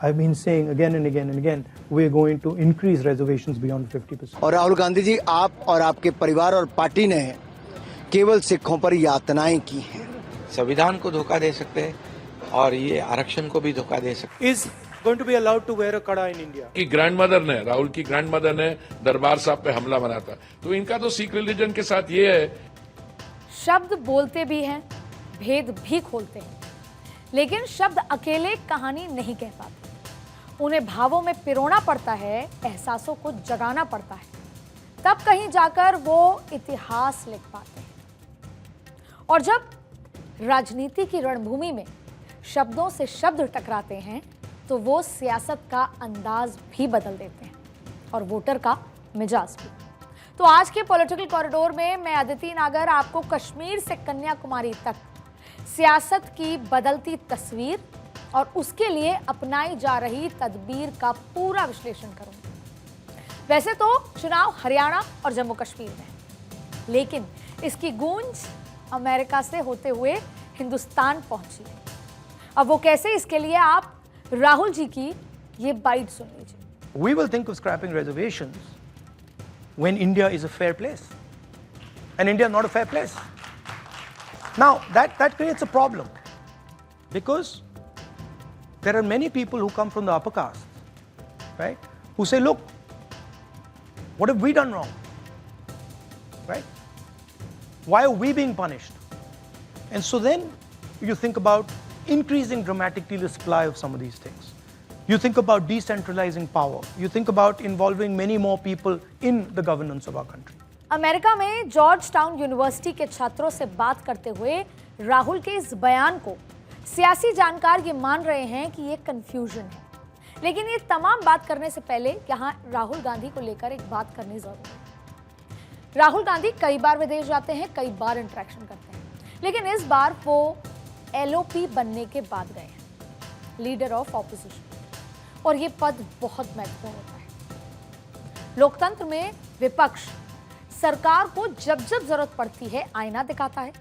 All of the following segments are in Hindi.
I've been saying again and again and again, we're going to increase reservations beyond 50%. और राहुल गांधी जी, आप और आपके परिवार और पार्टी ने केवल सिखों पर यातनाएं की हैं। संविधान को धोखा दे सकते हैं और ये आरक्षण को भी धोखा दे सकते हैं। Is going to be allowed to wear a kada in India. की ग्रैंडमदर ने, राहुल की ग्रैंडमदर ने दरबार साहब पे हमला बना था, तो इनका तो सिख रिलीजन के साथ ये है। शब्द बोलते भी हैं, भेद भी खोलते हैं, लेकिन शब्द अकेले कहानी नहीं कह पाते। उन्हें भावों में पिरोना पड़ता है, एहसासों को जगाना पड़ता है, तब कहीं जाकर वो इतिहास लिख पाते हैं। और जब राजनीति की रणभूमि में शब्दों से शब्द टकराते हैं तो वो सियासत का अंदाज भी बदल देते हैं और वोटर का मिजाज भी। तो आज के पॉलिटिकल कॉरिडोर में मैं अदिति नागर आपको कश्मीर से कन्याकुमारी तक सियासत की बदलती तस्वीर और उसके लिए अपनाई जा रही तदबीर का पूरा विश्लेषण करूंगी। वैसे तो चुनाव हरियाणा और जम्मू कश्मीर में, लेकिन इसकी गूंज अमेरिका से होते हुए हिंदुस्तान पहुंची है। अब वो कैसे, इसके लिए आप राहुल जी की ये बाइट सुन लीजिए। We will think of scrapping reservations when India is a fair place. And India is not a fair place. Now, that creates a problem. Because there are many people who come from the upper caste, right? Who say, look, what have we done wrong? Right? Why are we being punished? And so then you think about increasing dramatically the supply of some of these things. You think about decentralizing power. You think about involving many more people in the governance of our country. America में जॉर्ज टाउन यूनिवर्सिटी के छात्रों से बात करते हुए राहुल के इस बयान को सियासी जानकार ये मान रहे हैं कि ये कंफ्यूजन है। लेकिन ये तमाम बात करने से पहले यहाँ राहुल गांधी को लेकर एक बात करनी जरूरी है। राहुल गांधी कई बार विदेश जाते हैं, कई बार इंटरेक्शन करते हैं, लेकिन इस बार वो LOP बनने के बाद गए हैं, लीडर ऑफ ऑपोजिशन, और ये पद बहुत महत्वपूर्ण होता है। लोकतंत्र में विपक्ष सरकार को जब जब जरूरत पड़ती है आईना दिखाता है,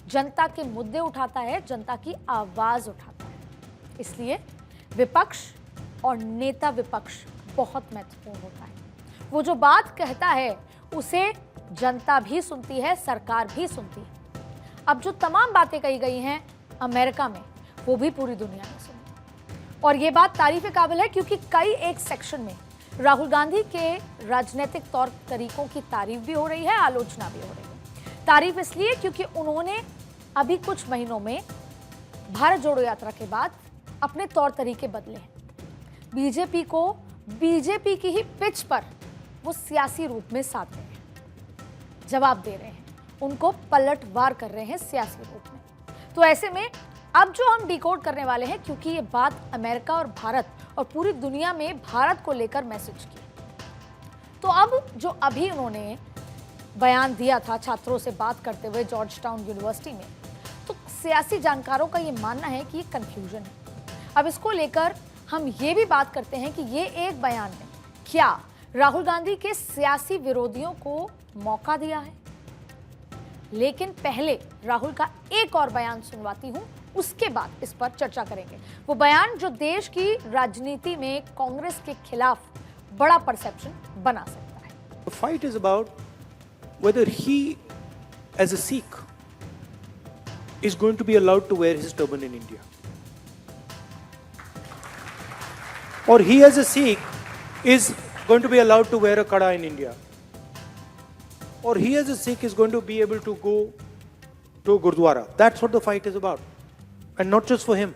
जनता के मुद्दे उठाता है, जनता की आवाज उठाता है। इसलिए विपक्ष और नेता विपक्ष बहुत महत्वपूर्ण होता है। वो जो बात कहता है उसे जनता भी सुनती है, सरकार भी सुनती है। अब जो तमाम बातें कही गई हैं अमेरिका में, वो भी पूरी दुनिया ने सुनी। और ये बात तारीफ काबिल है क्योंकि कई एक सेक्शन में राहुल गांधी के राजनीतिक तौर तरीकों की तारीफ भी हो रही है, आलोचना भी हो रही है। तारीफ इसलिए क्योंकि उन्होंने अभी कुछ महीनों में भारत जोड़ो यात्रा के बाद अपने तौर तरीके बदले हैं। बीजेपी को बीजेपी की ही पिच पर वो सियासी रूप में साध रहे हैं, जवाब दे रहे हैं, उनको पलटवार कर रहे हैं सियासी रूप में। तो ऐसे में अब जो हम डिकोड करने वाले हैं, क्योंकि ये बात अमेरिका और भारत और पूरी दुनिया में भारत को लेकर मैसेज की, तो अब जो अभी उन्होंने बयान दिया था छात्रों से बात करते हुए जॉर्ज टाउन यूनिवर्सिटी में, तो सियासी जानकारों का ये मानना है कि ये कंफ्यूजन है। अब इसको लेकर हम ये भी बात करते हैं कि ये एक बयान ने क्या राहुल गांधी के सियासी विरोधियों को मौका दिया है। लेकिन पहले राहुल का एक और बयान सुनवाती हूं, उसके बाद इस पर चर्चा करेंगे। वो बयान जो देश की राजनीति में कांग्रेस के खिलाफ बड़ा परसेप्शन बना सकता है। The fight is about whether he, as a Sikh, is going to be allowed to wear his turban in India. Or he, as a Sikh, is going to be allowed to wear a kada in India. Or he, as a Sikh, is going to be able to go to Gurdwara. That's what the fight is about. And not just for him.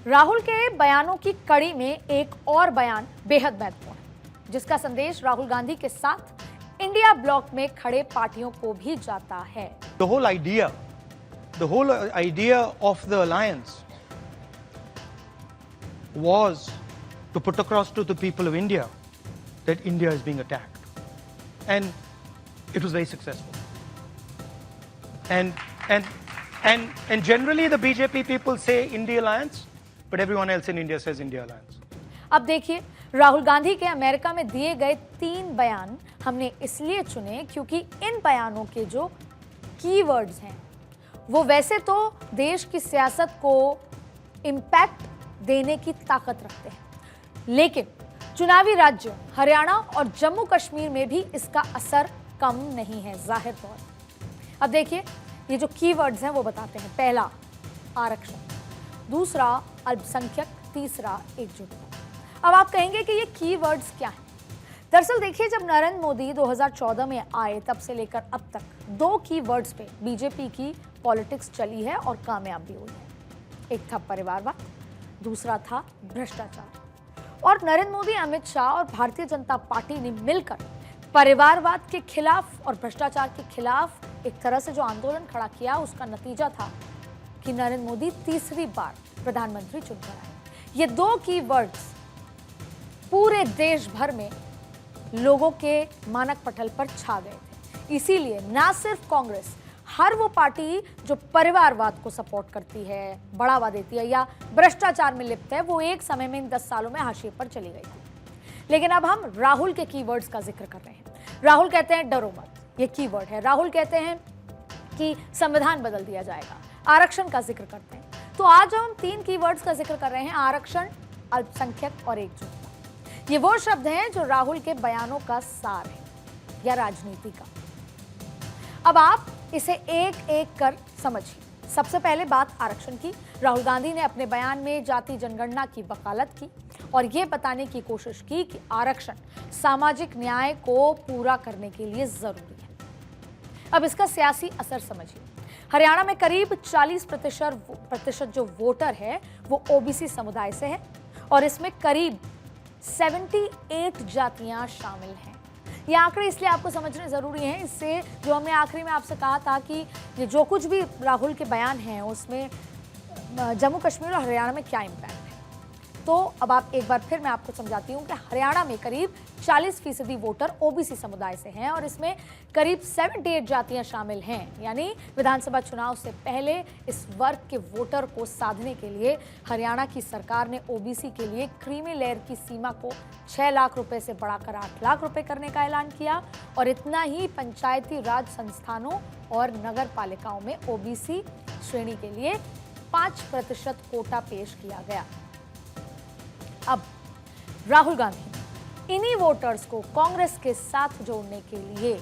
Rahul के बयानों की कड़ी में एक और बयान बेहद महत्वपूर्ण है, जिसका संदेश राहुल गांधी के साथ इंडिया ब्लॉक में खड़े पार्टियों को भी जाता है। The whole idea of the alliance was to put across to the people of India that India is being attacked. And it was very successful. And generally the BJP people say India alliance, but everyone else in India says India alliance. अब देखिए, राहुल गांधी के अमेरिका में दिए गए 3 बयान हमने इसलिए चुने क्योंकि इन बयानों के जो कीवर्ड्स हैं वो वैसे तो देश की सियासत को इम्पैक्ट देने की ताकत रखते हैं, लेकिन चुनावी राज्यों हरियाणा और जम्मू कश्मीर में भी इसका असर कम नहीं है, जाहिर तौर पर। अब देखिए, ये जो कीवर्ड्स हैं वो बताते हैं। पहला, आरक्षण। दूसरा, अल्पसंख्यक। तीसरा, एकजुटता। अब आप कहेंगे कि ये कीवर्ड्स क्या हैं? दरअसल देखिए, जब नरेंद्र मोदी 2014 में आए तब से लेकर अब तक 2 कीवर्ड्स पे बीजेपी की पॉलिटिक्स चली है और कामयाब भी हुई है। एक था परिवारवाद, दूसरा था भ्रष्टाचार। और नरेंद्र मोदी, अमित शाह और भारतीय जनता पार्टी ने मिलकर परिवारवाद के खिलाफ और भ्रष्टाचार के खिलाफ एक तरह से जो आंदोलन खड़ा किया, उसका नतीजा था कि नरेंद्र मोदी तीसरी बार प्रधानमंत्री चुनकर आए। ये 2 कीवर्ड्स पूरे देश भर में लोगों के मानक पटल पर छा गए थे। इसीलिए ना सिर्फ कांग्रेस, हर वो पार्टी जो परिवारवाद को सपोर्ट करती है, बढ़ावा देती है या भ्रष्टाचार में लिप्त है, वो एक समय में इन 10 सालों में हाशिए पर चली गई थी। लेकिन अब हम राहुल के कीवर्ड्स का जिक्र कर रहे हैं। राहुल कहते हैं डरो मत, ये कीवर्ड है। राहुल कहते हैं कि संविधान बदल दिया जाएगा। आरक्षण का जिक्र करते हैं। तो आज हम 3 कीवर्ड्स का जिक्र कर रहे हैं, आरक्षण, अल्पसंख्यक और एकजुटता। ये वो शब्द हैं जो राहुल के बयानों का सार है या राजनीति का। अब आप इसे एक एक कर समझिए। सबसे पहले बात आरक्षण की। राहुल गांधी ने अपने बयान में जाति जनगणना की वकालत की और ये बताने की कोशिश की कि आरक्षण सामाजिक न्याय को पूरा करने के लिए जरूरी है। अब इसका सियासी असर समझिए। हरियाणा में करीब 40% जो वोटर है वो ओबीसी समुदाय से है और इसमें करीब 78 जातियां शामिल हैं। ये आंकड़े इसलिए आपको समझने जरूरी हैं, इससे जो हमने आखिरी में आपसे कहा था कि ये जो कुछ भी राहुल के बयान हैं उसमें जम्मू कश्मीर और हरियाणा में क्या इम्पैक्ट है। तो अब आप एक बार फिर मैं आपको समझाती हूँ कि हरियाणा में करीब 40% वोटर ओबीसी समुदाय से हैं और इसमें करीब 78 जातियां शामिल हैं। यानी विधानसभा चुनाव से पहले इस वर्ग के वोटर को साधने के लिए हरियाणा की सरकार ने ओबीसी के लिए क्रीमी लेयर की सीमा को 6 लाख रुपए से बढ़ाकर 8 लाख रुपए करने का ऐलान किया और इतना ही पंचायती राज संस्थानों और नगर पालिकाओं में ओबीसी श्रेणी के लिए 5% कोटा पेश किया गया। अब राहुल गांधी इन्हीं वोटर्स को कांग्रेस के साथ जोड़ने के लिए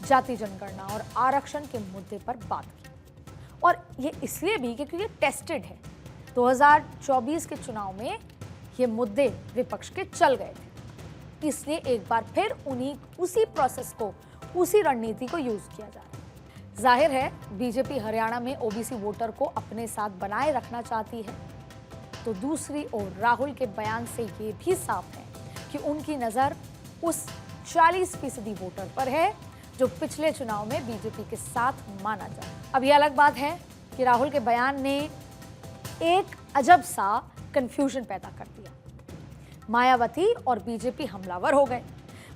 जाति जनगणना और आरक्षण के मुद्दे पर बात की और ये इसलिए भी क्योंकि ये टेस्टेड है। 2024 के चुनाव में ये मुद्दे विपक्ष के चल गए थे, इसलिए एक बार फिर उसी प्रोसेस को, उसी रणनीति को यूज किया जा रहा है। जाहिर है बीजेपी हरियाणा में ओबीसी वोटर को अपने साथ बनाए रखना चाहती है, तो दूसरी ओर राहुल के बयान से ये भी साफ है कि उनकी नजर उस 40% वोटर पर है जो पिछले चुनाव में बीजेपी के साथ माना जाए। अब यह अलग बात है कि राहुल के बयान ने एक अजब सा कंफ्यूजन पैदा कर दिया। मायावती और बीजेपी हमलावर हो गए।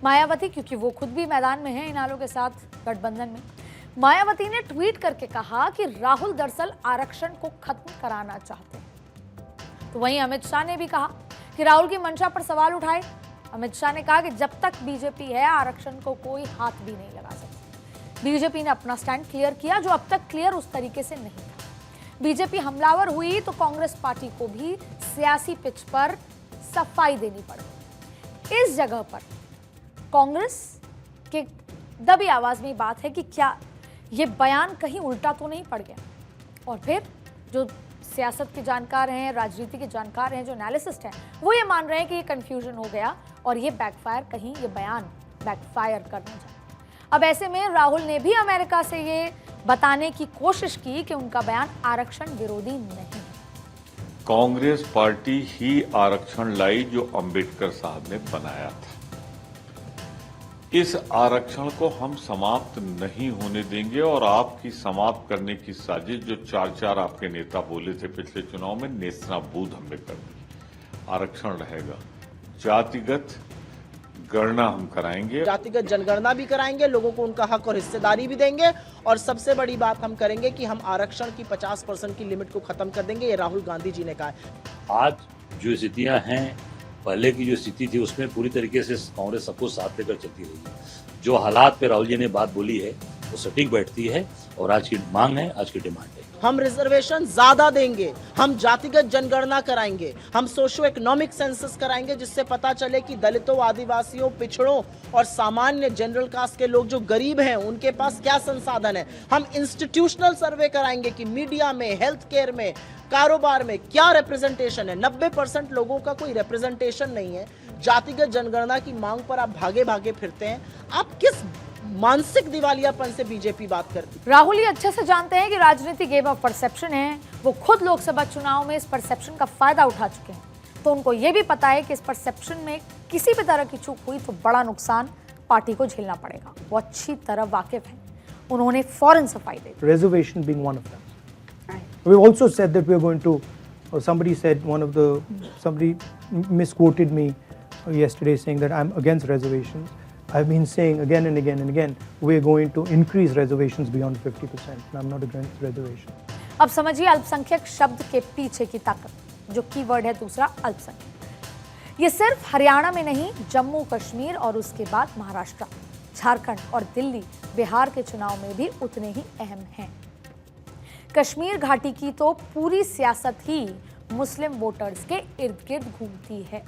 मायावती क्योंकि वो खुद भी मैदान में है इनालो के साथ गठबंधन में। मायावती ने ट्वीट करके कहा कि राहुल दरअसल आरक्षण को खत्म कराना चाहते हैं। तो वहीं अमित शाह ने भी कहा कि राहुल की मंशा पर सवाल उठाए। अमित शाह ने कहा कि जब तक बीजेपी है आरक्षण को कोई हाथ भी नहीं लगा सकता। बीजेपी ने अपना स्टैंड क्लियर किया जो अब तक क्लियर उस तरीके से नहीं था। बीजेपी हमलावर हुई तो कांग्रेस पार्टी को भी सियासी पिच पर सफाई देनी पड़ी। इस जगह पर कांग्रेस के दबी आवाज में बात है कि क्या ये बयान कहीं उल्टा तो नहीं पड़ गया। और फिर जो सियासत के जानकार हैं, राजनीति के जानकार हैं, जो एनालिसिस्ट हैं, वो ये मान रहे हैं कि ये कंफ्यूजन हो गया और ये बैकफायर, कहीं ये बयान बैकफायर करने जाए। अब ऐसे में राहुल ने भी अमेरिका से ये बताने की कोशिश की कि उनका बयान आरक्षण विरोधी नहीं है। कांग्रेस पार्टी ही आरक्षण लाई जो अंबेडकर साहब ने बनाया था। इस आरक्षण को हम समाप्त नहीं होने देंगे और आपकी समाप्त करने की साजिश जो 4 आपके नेता बोले थे पिछले चुनाव में, नेस्तनाबूद हमने कर दी। आरक्षण रहेगा, जातिगत गणना हम कराएंगे, जातिगत जनगणना भी कराएंगे, लोगों को उनका हक और हिस्सेदारी भी देंगे और सबसे बड़ी बात हम करेंगे कि हम आरक्षण की 50% की लिमिट को खत्म कर देंगे। ये राहुल गांधी जी ने कहा है। आज जो स्थितियां हैं, पहले की जो स्थिति थी उसमें पूरी तरीके से कांग्रेस सबको साथ लेकर चलती रही है। जो हालात पे राहुल जी ने बात बोली है वो सटीक बैठती है और आज की मांग है, आज की डिमांड है। हम रिजर्वेशन ज्यादा देंगे, हम जातिगत जनगणना कराएंगे, हम सोशो इकोनॉमिक सेंसस कराएंगे, जिससे पता चले कि दलितों, आदिवासियों, पिछड़ों और सामान्य जनरल कास्ट के लोग जो गरीब हैं उनके पास क्या संसाधन है। हम इंस्टीट्यूशनल सर्वे कराएंगे कि मीडिया में, हेल्थ केयर में, कारोबार में क्या रिप्रेजेंटेशन है। 90% लोगों का कोई रिप्रेजेंटेशन नहीं है। जातिगत जनगणना की मांग पर आप भागे भागे फिरते हैं। आप किस मानसिक दिवालियापन से बीजेपी बात करती? राहुल ये अच्छे से जानते हैं कि राजनीति गेम ऑफ परसेप्शन है। वो खुद लोकसभा चुनाव में इस परसेप्शन का फायदा उठा चुके हैं, तो उनको ये भी पता है कि इस परसेप्शन में किसी भी तरह की चूक हुई तो बड़ा नुकसान पार्टी को झेलना पड़ेगा। वो अच्छी तरह वाकिफ हैं, उन्होंने फौरन सफाई दी। Reservation being one of them. We've also said that we're going to, or somebody said, somebody misquoted me yesterday saying that I'm against reservations. I've been saying again and again and again, we're going to increase reservations beyond 50%. And I'm not against reservations. अब समझिए अल्पसंख्यक शब्द के पीछे की ताकत, जो कीवर्ड है दूसरा, अल्पसंख्यक। ये सिर्फ हरियाणा में नहीं, जम्मू कश्मीर और उसके बाद महाराष्ट्र, झारखंड और दिल्ली, बिहार के चुनाव में भी उतने ही अहम हैं। कश्मीर घाटी की तो पूरी सियासत ही मुस्लिम वोटर्स के इर्द गिर्द घूमती है,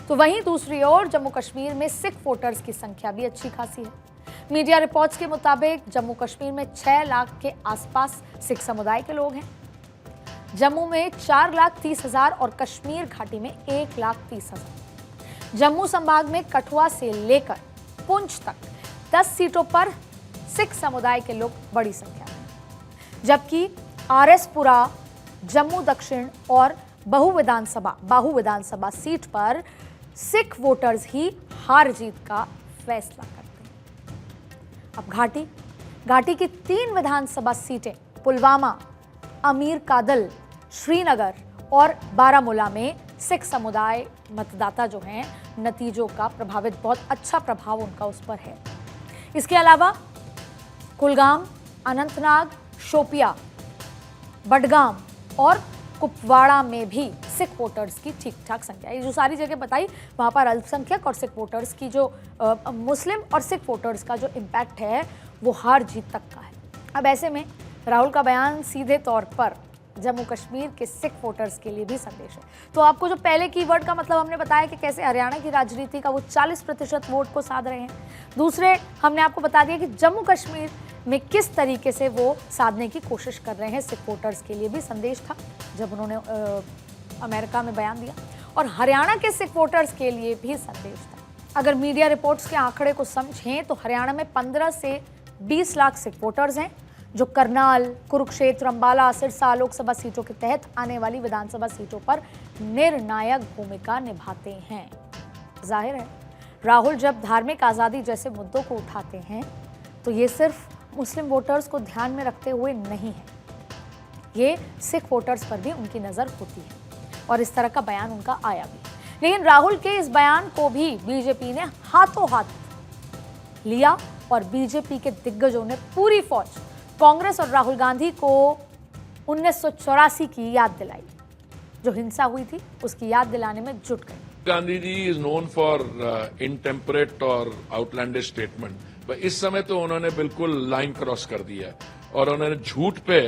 तो वहीं दूसरी ओर जम्मू कश्मीर में सिख वोटर्स की संख्या भी अच्छी खासी है। मीडिया रिपोर्ट्स के मुताबिक जम्मू कश्मीर में 6 लाख के आसपास सिख समुदाय के लोग हैं। जम्मू में 4,30,000 और कश्मीर घाटी में 1,30,000। जम्मू संभाग में कठुआ से लेकर पुंछ तक 10 सीटों पर सिख समुदाय के लोग बड़ी संख्या में, जबकि आरएसपुरा, जम्मू दक्षिण और बाहू विधानसभा सीट पर सिख वोटर्स ही हार जीत का फैसला करते हैं। अब घाटी की 3 विधानसभा सीटें पुलवामा, अमीर कादल, श्रीनगर और बारामूला में सिख समुदाय मतदाता जो हैं, नतीजों का बहुत अच्छा प्रभाव उनका उस पर है। इसके अलावा कुलगाम, अनंतनाग, शोपिया, बडगाम और कुपवाड़ा में भी सिख वोटर्स की ठीक ठाक संख्या है। ये जो सारी जगह बताई, वहाँ पर अल्पसंख्यक और सिख वोटर्स की जो मुस्लिम और सिख वोटर्स का जो इम्पैक्ट है वो हार जीत तक का है। अब ऐसे में राहुल का बयान सीधे तौर पर जम्मू कश्मीर के सिख वोटर्स के लिए भी संदेश है। तो आपको जो पहले कीवर्ड का मतलब हमने बताया कि कैसे हरियाणा की राजनीति का वो 40% वोट को साध रहे हैं, दूसरे हमने आपको बता दिया कि जम्मू कश्मीर में किस तरीके से वो साधने की कोशिश कर रहे हैं। सिख वोटर्स के लिए भी संदेश था जब उन्होंने अमेरिका में बयान दिया, और हरियाणा के सिख वोटर्स के लिए भी संदेश था। अगर मीडिया रिपोर्ट्स के आंकड़े को समझें तो हरियाणा में 15 से 20 लाख सिख वोटर्स हैं, जो करनाल, कुरुक्षेत्र, अंबाला, सिरसा लोकसभा सीटों के तहत आने वाली विधानसभा सीटों पर निर्णायक भूमिका निभाते हैं। जाहिर है राहुल जब धार्मिक आज़ादी जैसे मुद्दों को उठाते हैं तो ये सिर्फ मुस्लिम वोटर्स को ध्यान में रखते हुए नहीं है, ये सिख वोटर्स पर भी उनकी नज़र होती है, और इस तरह का बयान उनका आया भी। लेकिन राहुल के इस बयान को भी बीजेपी ने हाथों हाथ लिया और बीजेपी के दिग्गजों ने पूरी फौज कांग्रेस और राहुल गांधी को 1984 की याद दिलाई। जो हिंसा हुई थी उसकी याद दिलाने में जुट गए। Gandhi ji is known for इनटेम्परेट और आउटलैंडिश स्टेटमेंट, पर इस समय तो उन्होंने बिल्कुल लाइन क्रॉस कर दिया है और उन्होंने झूठ पे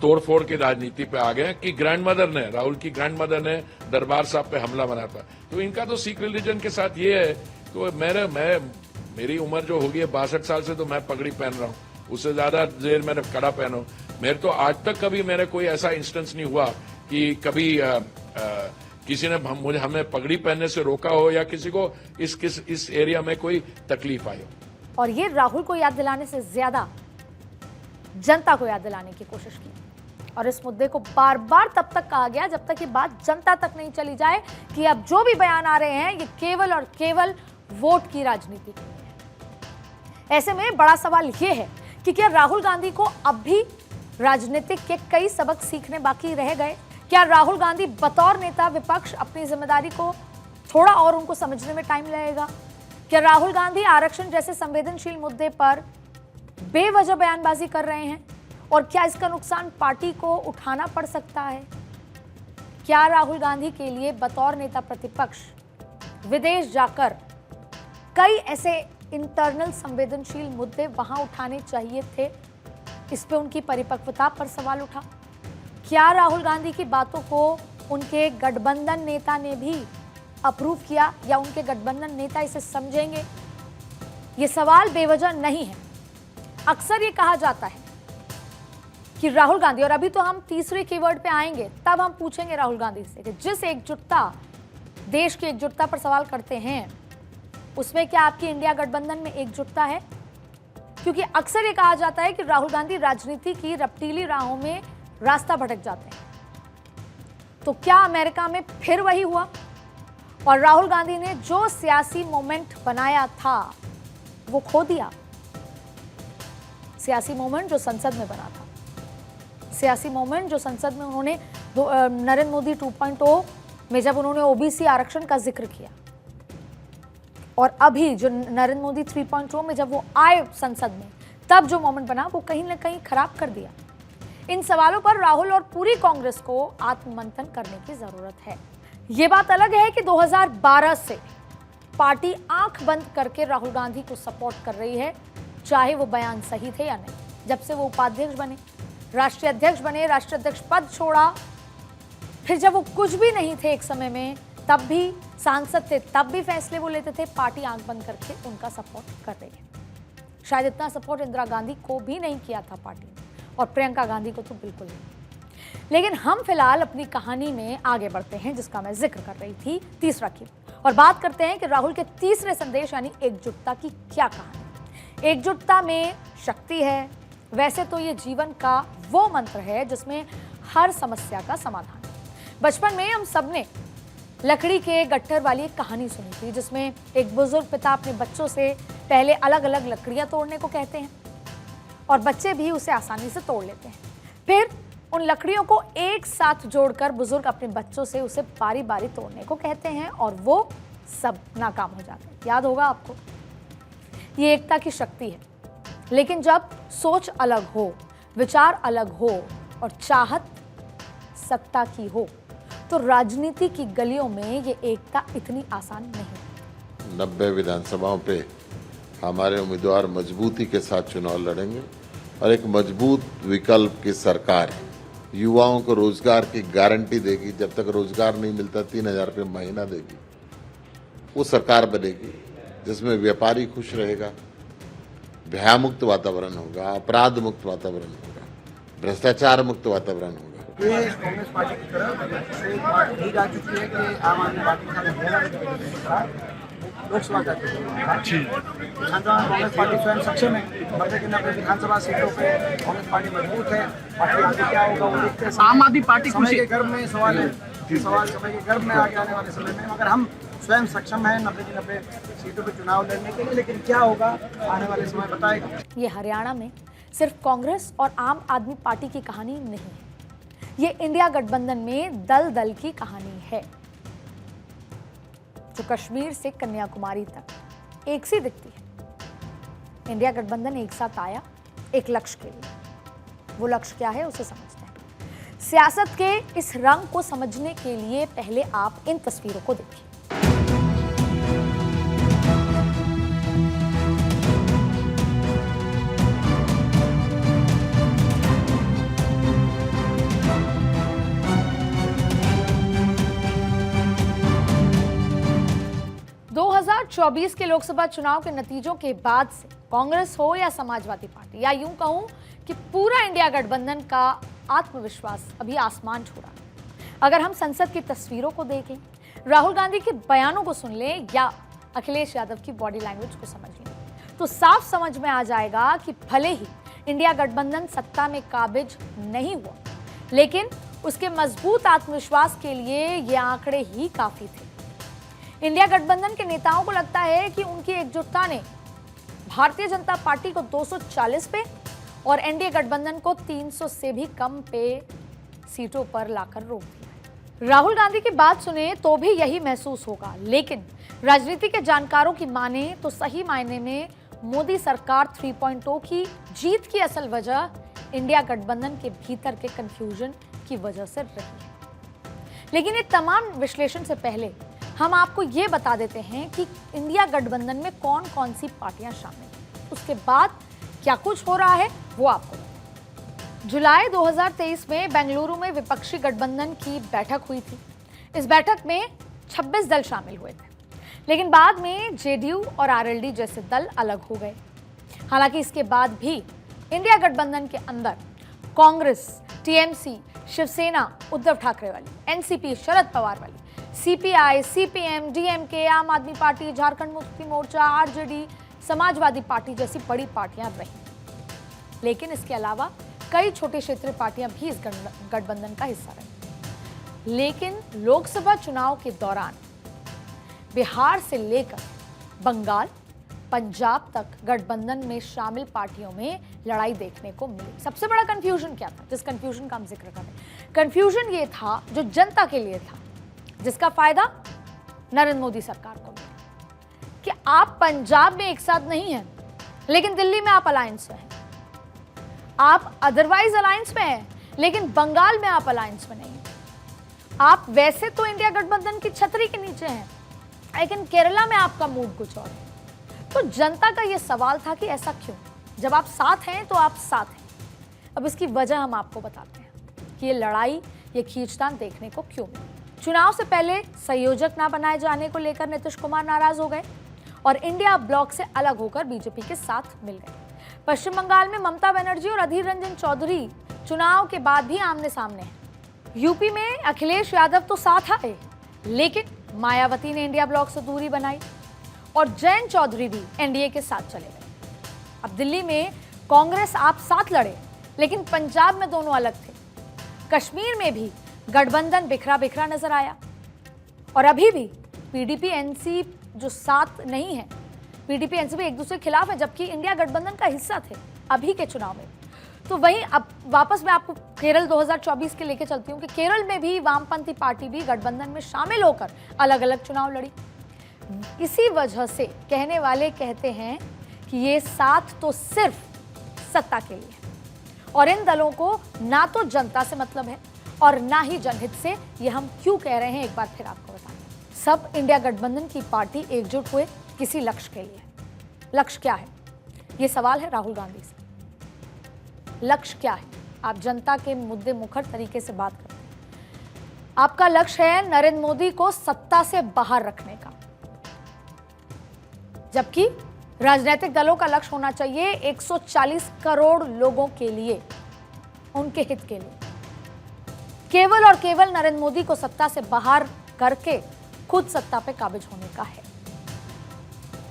तोड़फोड़ की राजनीति पे आ गए कि राहुल की ग्रैंडमदर ने दरबार साहब पे हमला बना था। तो इनका तो सिख रिलीजन के साथ ये है, तो मेरी उम्र जो होगी 62 साल से तो मैं पगड़ी पहन रहा हूँ, उससे ज्यादा देर मैंने कड़ा पहनो। मेरे तो आज तक कभी मेरे कोई ऐसा इंस्टेंस नहीं हुआ कि कभी किसी ने हमें पगड़ी पहनने से रोका हो या किसी को इस एरिया में कोई तकलीफ आई हो। और ये राहुल को याद दिलाने से ज्यादा जनता को याद दिलाने की कोशिश की, और इस मुद्दे को बार बार तब तक कहा गया जब तक ये बात जनता तक नहीं चली जाए कि अब जो भी बयान आ रहे हैं ये केवल और केवल वोट की राजनीति के लिए है। ऐसे में बड़ा सवाल ये है कि क्या राहुल गांधी को अब भी राजनीतिक के कई सबक सीखने बाकी रह गए? क्या राहुल गांधी बतौर नेता विपक्ष अपनी जिम्मेदारी को थोड़ा और उनको समझने में टाइम लगेगा? क्या राहुल गांधी आरक्षण जैसे संवेदनशील मुद्दे पर बेवजह बयानबाजी कर रहे हैं, और क्या इसका नुकसान पार्टी को उठाना पड़ सकता है? क्या राहुल गांधी के लिए बतौर नेता प्रतिपक्ष विदेश जाकर कई ऐसे इंटरनल संवेदनशील मुद्दे वहां उठाने चाहिए थे? इस पे उनकी परिपक्वता पर सवाल उठा। क्या राहुल गांधी की बातों को उनके गठबंधन नेता ने भी अप्रूव किया या उनके गठबंधन नेता इसे समझेंगे? ये सवाल बेवजह नहीं है। अक्सर ये कहा जाता है कि राहुल गांधी, और अभी तो हम तीसरे कीवर्ड पे आएंगे, तब हम पूछेंगे राहुल गांधी से कि जिस एकजुटता, देश की एकजुटता पर सवाल करते हैं, उसमें क्या आपकी इंडिया गठबंधन में एकजुटता है? क्योंकि अक्सर ये कहा जाता है कि राहुल गांधी राजनीति की रपटीली राहों में रास्ता भटक जाते हैं। तो क्या अमेरिका में फिर वही हुआ और राहुल गांधी ने जो सियासी मोमेंट बनाया था वो खो दिया? सियासी मोमेंट जो संसद में बना था, सियासी मोमेंट जो संसद में उन्होंने नरेंद्र मोदी 2.0 में जब उन्होंने ओबीसी आरक्षण का जिक्र किया, और अभी जो नरेंद्र मोदी 3.0 में जब वो आए संसद में, तब जो मोमेंट बना वो कहीं ना कहीं खराब कर दिया। इन सवालों पर राहुल और पूरी कांग्रेस को आत्ममंथन करने की जरूरत है। ये बात अलग है कि 2012 से पार्टी आंख बंद करके राहुल गांधी को सपोर्ट कर रही है, चाहे वो बयान सही थे या नहीं। जब से वो उपाध्यक्ष बने, राष्ट्रीय अध्यक्ष बने, राष्ट्रीय अध्यक्ष पद छोड़ा, फिर जब वो कुछ भी नहीं थे एक समय में, तब भी सांसद थे, तब भी फैसले वो लेते थे, पार्टी आंख बंद करके उनका सपोर्ट कर रही है। शायद इतना सपोर्ट इंदिरा गांधी को भी नहीं किया था पार्टी ने, और प्रियंका गांधी को तो बिल्कुल नहीं। लेकिन हम फिलहाल अपनी कहानी में आगे बढ़ते हैं, जिसका मैं जिक्र कर रही थी, तीसरा की, और बात करते हैं कि राहुल के तीसरे संदेश यानी एकजुटता की क्या कहानी। एकजुटता में शक्ति है। वैसे तो ये जीवन का वो मंत्र है जिसमें हर समस्या का समाधान है। बचपन में हम सबने लकड़ी के गट्ठर वाली एक कहानी सुनी थी, जिसमें एक बुजुर्ग पिता अपने बच्चों से पहले अलग अलग लकड़ियां तोड़ने को कहते हैं और बच्चे भी उसे आसानी से तोड़ लेते हैं। फिर उन लकड़ियों को एक साथ जोड़कर बुजुर्ग अपने बच्चों से उसे बारी बारी तोड़ने को कहते हैं और वो सब नाकाम हो जाते हैं। याद होगा आपको? ये एकता की शक्ति है। लेकिन जब सोच अलग हो, विचार अलग हो और चाहत सत्ता की हो, तो राजनीति की गलियों में ये एकता इतनी आसान नहीं। 90 विधानसभाओं पे हमारे उम्मीदवार मजबूती के साथ चुनाव लड़ेंगे और एक मजबूत विकल्प की सरकार युवाओं को रोजगार की गारंटी देगी। जब तक रोजगार नहीं मिलता 3000 रुपये महीना देगी। वो सरकार बनेगी जिसमें व्यापारी खुश रहेगा, भयमुक्त वातावरण होगा, अपराध मुक्त वातावरण होगा, भ्रष्टाचार मुक्त वातावरण होगा। कांग्रेस पार्टी की तरफ से बात कही जा चुकी है कि आम आदमी पार्टी के साथ लोकसभा का विधानसभा में कांग्रेस पार्टी स्वयं सक्षम है। 90 के 90 विधानसभा सीटों पे कांग्रेस पार्टी मजबूत है। पार्टी आगे क्या होगा वो देखते हैं। आम आदमी पार्टी समय के गर्भ में सवाल है, सवाल समय के गर्भ में आगे आने वाले समय में मगर हम स्वयं सक्षम है 90 की 90 सीटों पे चुनाव लड़ने के लिए। लेकिन क्या होगा आने वाले समय बताएगा। ये हरियाणा में सिर्फ कांग्रेस और आम आदमी पार्टी की कहानी नहीं है, ये इंडिया गठबंधन में दल दल की कहानी है, जो कश्मीर से कन्याकुमारी तक एक सी दिखती है। इंडिया गठबंधन एक साथ आया एक लक्ष्य के लिए। वो लक्ष्य क्या है उसे समझते हैं। सियासत के इस रंग को समझने के लिए पहले आप इन तस्वीरों को देखिए। चौबीस के लोकसभा चुनाव के नतीजों के बाद से कांग्रेस हो या समाजवादी पार्टी या यूं कहूं कि पूरा इंडिया गठबंधन का आत्मविश्वास अभी आसमान छू रहा है। अगर हम संसद की तस्वीरों को देखें, राहुल गांधी के बयानों को सुन लें या अखिलेश यादव की बॉडी लैंग्वेज को समझ लें, तो साफ समझ में आ जाएगा कि भले ही इंडिया गठबंधन सत्ता में काबिज नहीं हुआ, लेकिन उसके मजबूत आत्मविश्वास के लिए ये आंकड़े ही काफी थे। इंडिया गठबंधन के नेताओं को लगता है कि उनकी एकजुटता ने भारतीय जनता पार्टी को 240 पे और एनडीए गठबंधन को 300 से भी कम पे सीटों पर लाकर रोक दिया। राहुल गांधी की बात सुने तो भी यही महसूस होगा, लेकिन राजनीति के जानकारों की माने तो सही मायने में मोदी सरकार 3.0 की जीत की असल वजह इंडिया गठबंधन के भीतर के कंफ्यूजन की वजह से रही है। लेकिन ये तमाम विश्लेषण से पहले हम आपको ये बता देते हैं कि इंडिया गठबंधन में कौन कौन सी पार्टियां शामिल हैं। उसके बाद क्या कुछ हो रहा है वो आपको बताएं। जुलाई 2023 में बेंगलुरु में विपक्षी गठबंधन की बैठक हुई थी। इस बैठक में 26 दल शामिल हुए थे, लेकिन बाद में जेडीयू और आरएलडी जैसे दल अलग हो गए। हालांकि इसके बाद भी इंडिया गठबंधन के अंदर कांग्रेस, टीएमसी, शिवसेना उद्धव ठाकरे वाली, एनसीपी शरद पवार वाली, सीपीआई, सीपीएम, डीएमके, आम आदमी party, Jharkhand Mukti Morcha, RJD, Samajwadi party जैसी बड़ी पार्टियां रही। लेकिन इसके अलावा कई छोटे क्षेत्रीय पार्टियां भी इस गठबंधन का हिस्सा रही। लेकिन लोकसभा चुनाव के दौरान बिहार से लेकर बंगाल, पंजाब तक गठबंधन में शामिल पार्टियों में लड़ाई देखने को मिली। सबसे बड़ा कंफ्यूजन क्या था, जिस कंफ्यूजन का हम जिक्र कर रहे हैं? कंफ्यूजन ये था जो जनता के लिए था, जिसका फायदा नरेंद्र मोदी सरकार को मिला कि आप पंजाब में एक साथ नहीं हैं, लेकिन दिल्ली में आप अलायंस में हैं। आप अदरवाइज अलायंस में हैं, लेकिन बंगाल में आप अलायंस में नहीं हैं। आप वैसे तो इंडिया गठबंधन की छतरी के नीचे हैं, लेकिन केरला में आपका मूड कुछ और है। तो जनता का यह सवाल था कि ऐसा क्यों? जब आप साथ हैं तो आप साथ हैं। अब इसकी वजह हम आपको बताते हैं कि ये लड़ाई, ये खींचतान देखने को क्यों मिली। चुनाव से पहले संयोजक ना बनाए जाने को लेकर नीतीश कुमार नाराज हो गए और इंडिया ब्लॉक से अलग होकर बीजेपी के साथ मिल गए। पश्चिम बंगाल में ममता बनर्जी और अधीर रंजन चौधरी चुनाव के बाद भी आमने सामने हैं। यूपी में अखिलेश यादव तो साथ आए, लेकिन मायावती ने इंडिया ब्लॉक से दूरी बनाई और जयंत चौधरी भी एनडीए के साथ चले गए। अब दिल्ली में कांग्रेस आप साथ लड़े, लेकिन पंजाब में दोनों अलग थे। कश्मीर में भी गठबंधन बिखरा बिखरा नजर आया और अभी भी पीडीपी एनसी जो साथ नहीं है, पीडीपी एनसीपी एक दूसरे के खिलाफ है, जबकि इंडिया गठबंधन का हिस्सा थे अभी के चुनाव में। तो वहीं अब वापस मैं आपको केरल 2024 के लेके चलती हूँ कि केरल में भी वामपंथी पार्टी भी गठबंधन में शामिल होकर अलग अलग चुनाव लड़ी। इसी वजह से कहने वाले कहते हैं कि ये साथ तो सिर्फ सत्ता के लिए है और इन दलों को ना तो जनता से मतलब है और ना ही जनहित से। ये हम क्यों कह रहे हैं एक बार फिर आपको बताएं। सब इंडिया गठबंधन की पार्टी एकजुट हुए किसी लक्ष्य के लिए। लक्ष्य क्या है? ये सवाल है राहुल गांधी से। लक्ष्य क्या है? आप जनता के मुद्दे मुखर तरीके से बात करते हैं। आपका लक्ष्य है नरेंद्र मोदी को सत्ता से बाहर रखने का, जबकि राजनीतिक दलों का लक्ष्य होना चाहिए 140 करोड़ लोगों के लिए, उनके हित के लिए। केवल और केवल नरेंद्र मोदी को सत्ता से बाहर करके खुद सत्ता पे काबिज होने का है।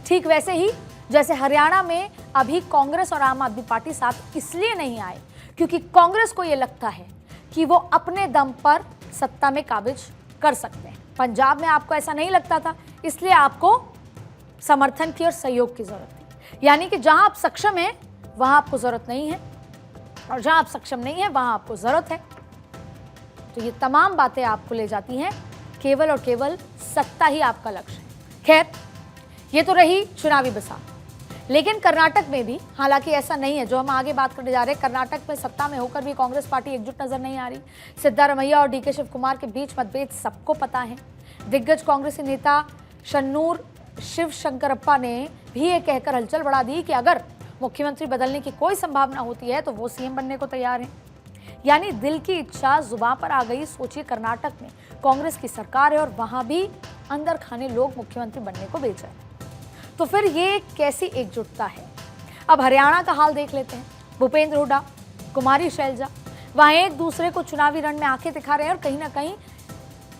ठीक वैसे ही जैसे हरियाणा में अभी कांग्रेस और आम आदमी पार्टी साथ इसलिए नहीं आए क्योंकि कांग्रेस को यह लगता है कि वो अपने दम पर सत्ता में काबिज कर सकते हैं। पंजाब में आपको ऐसा नहीं लगता था, इसलिए आपको समर्थन की और सहयोग की जरूरत थी। यानी कि जहां आप सक्षम हैं वहां आपको जरूरत नहीं है और जहां आप सक्षम नहीं है वहां आपको जरूरत है। तो ये तमाम बातें आपको ले जाती हैं केवल और केवल सत्ता ही आपका लक्ष्य है। खैर, ये तो रही चुनावी बसात। लेकिन कर्नाटक में भी, हालांकि ऐसा नहीं है जो हम आगे बात करने जा रहे हैं, कर्नाटक में सत्ता में होकर भी कांग्रेस पार्टी एकजुट नजर नहीं आ रही। सिद्धारमैया और डीके शिव कुमार के बीच मतभेद सबको पता है। दिग्गज कांग्रेसी नेता शन्नूर शिवशंकरप्पा ने भी ये कहकर हलचल बढ़ा दी कि अगर मुख्यमंत्री बदलने की कोई संभावना होती है तो वो सीएम बनने को तैयार हैं। यानी दिल की इच्छा जुबान पर आ गई। सोचिए, कर्नाटक में कांग्रेस की सरकार है और वहां भी अंदर खाने लोग मुख्यमंत्री बनने को बेच रहे हैं। तो फिर ये कैसी एकजुटता है? अब हरियाणा का हाल देख लेते हैं। भूपेंद्र हुड्डा, कुमारी शैलजा वहां एक दूसरे को चुनावी रण में आंखें दिखा रहे हैं और कहीं ना कहीं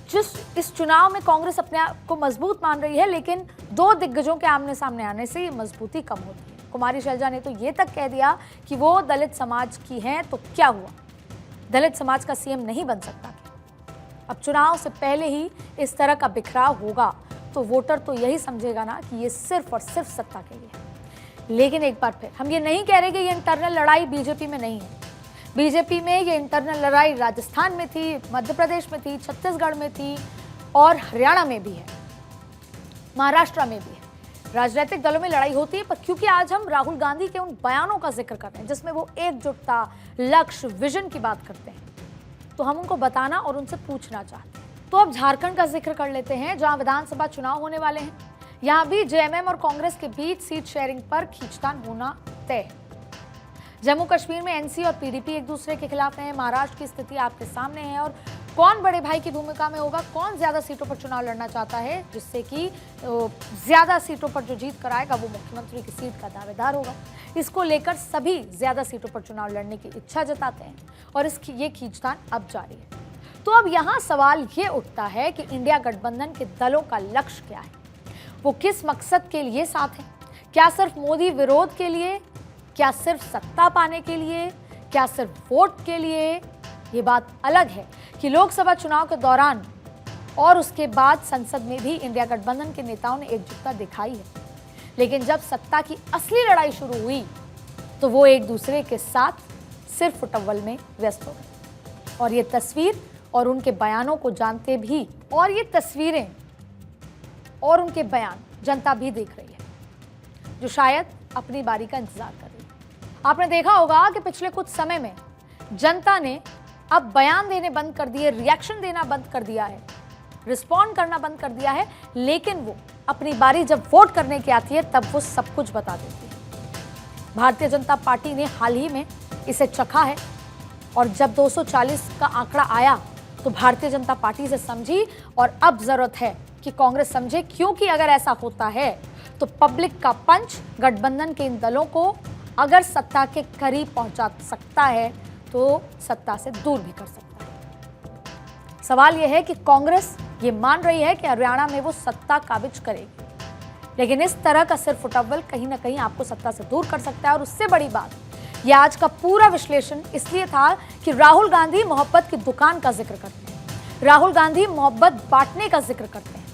जिस इस चुनाव में कांग्रेस अपने आप को मजबूत मान रही है, लेकिन दो दिग्गजों के आमने सामने आने से ये मजबूती कम होती है। कुमारी शैलजा ने तो ये तक कह दिया कि वो दलित समाज की हैं, तो क्या हुआ, दलित समाज का सीएम नहीं बन सकता। अब चुनाव से पहले ही इस तरह का बिखराव होगा तो वोटर तो यही समझेगा ना कि ये सिर्फ और सिर्फ सत्ता के लिए है। लेकिन एक बार फिर हम ये नहीं कह रहे कि ये इंटरनल लड़ाई बीजेपी में नहीं है। बीजेपी में ये इंटरनल लड़ाई राजस्थान में थी, मध्य प्रदेश में थी, छत्तीसगढ़ में थी और हरियाणा में भी है, महाराष्ट्र में भी है। राजनीतिक दलों में लड़ाई होती है, पर क्योंकि आज हम राहुल गांधी के उन बयानों का जिक्र कर रहे हैं जिसमें वो एकजुटता, लक्ष्य, विजन की बात करते हैं, तो हम उनको बताना और उनसे पूछना चाहते हैं तो अब झारखंड का जिक्र कर लेते हैं, जहां विधानसभा चुनाव होने वाले हैं। यहां भी जेएमएम और कांग्रेस के बीच सीट शेयरिंग पर खींचतान होना तय है। जम्मू कश्मीर में एनसी और पीडीपी एक दूसरे के खिलाफ हैं। महाराष्ट्र की स्थिति आपके सामने है और कौन बड़े भाई की भूमिका में होगा, कौन ज्यादा सीटों पर चुनाव लड़ना चाहता है, जिससे कि ज्यादा सीटों पर जो जीत कराएगा वो मुख्यमंत्री की सीट का दावेदार होगा। इसको लेकर सभी ज्यादा सीटों पर चुनाव लड़ने की इच्छा जताते हैं और ये खींचतान अब जारी है। तो अब यहाँ सवाल ये उठता है कि इंडिया गठबंधन के दलों का लक्ष्य क्या है, वो किस मकसद के लिए साथ हैं? क्या सिर्फ मोदी विरोध के लिए, क्या सिर्फ सत्ता पाने के लिए, क्या सिर्फ वोट के लिए? ये बात अलग है कि लोकसभा चुनाव के दौरान और उसके बाद संसद में भी इंडिया गठबंधन के नेताओं ने एकजुटता दिखाई है, लेकिन जब सत्ता की असली लड़ाई शुरू हुई तो वो एक दूसरे के साथ सिर्फ फुटबॉल में व्यस्त हो गए। और ये तस्वीर और उनके बयानों को जानते भी, और ये तस्वीरें और उनके बयान जनता भी देख रही है, जो शायद अपनी बारी का इंतजार कर रही है। आपने देखा होगा कि पिछले कुछ समय में जनता ने अब बयान देने बंद कर दिए, रिएक्शन देना बंद कर दिया है, रिस्पॉन्ड करना बंद कर दिया है, लेकिन वो अपनी बारी जब वोट करने की आती है तब वो सब कुछ बता देती है। भारतीय जनता पार्टी ने हाल ही में इसे चखा है और जब 240 का आंकड़ा आया तो भारतीय जनता पार्टी से समझी और अब जरूरत है कि कांग्रेस समझे, क्योंकि अगर ऐसा होता है तो पब्लिक का पंच गठबंधन के इन दलों को अगर सत्ता के करीब पहुंचा सकता है तो सत्ता से दूर भी कर सकता है। सवाल यह है कि कांग्रेस ये मान रही है कि हरियाणा में वो सत्ता काबिज करेगी, लेकिन इस तरह का सिर्फ फुटबॉल कहीं ना कहीं आपको सत्ता से दूर कर सकता है। और उससे बड़ी बात, यह आज का पूरा विश्लेषण इसलिए था कि राहुल गांधी मोहब्बत की दुकान का जिक्र करते हैं, राहुल गांधी मोहब्बत बांटने का जिक्र करते हैं,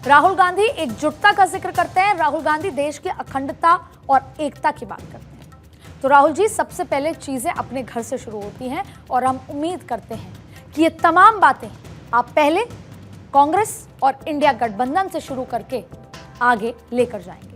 राहुल गांधी एकजुटता का जिक्र करते हैं, राहुल गांधी देश की अखंडता और एकता की बात करते हैं। तो राहुल जी, सबसे पहले चीजें अपने घर से शुरू होती हैं और हम उम्मीद करते हैं कि ये तमाम बातें आप पहले कांग्रेस और इंडिया गठबंधन से शुरू करके आगे लेकर जाएंगे।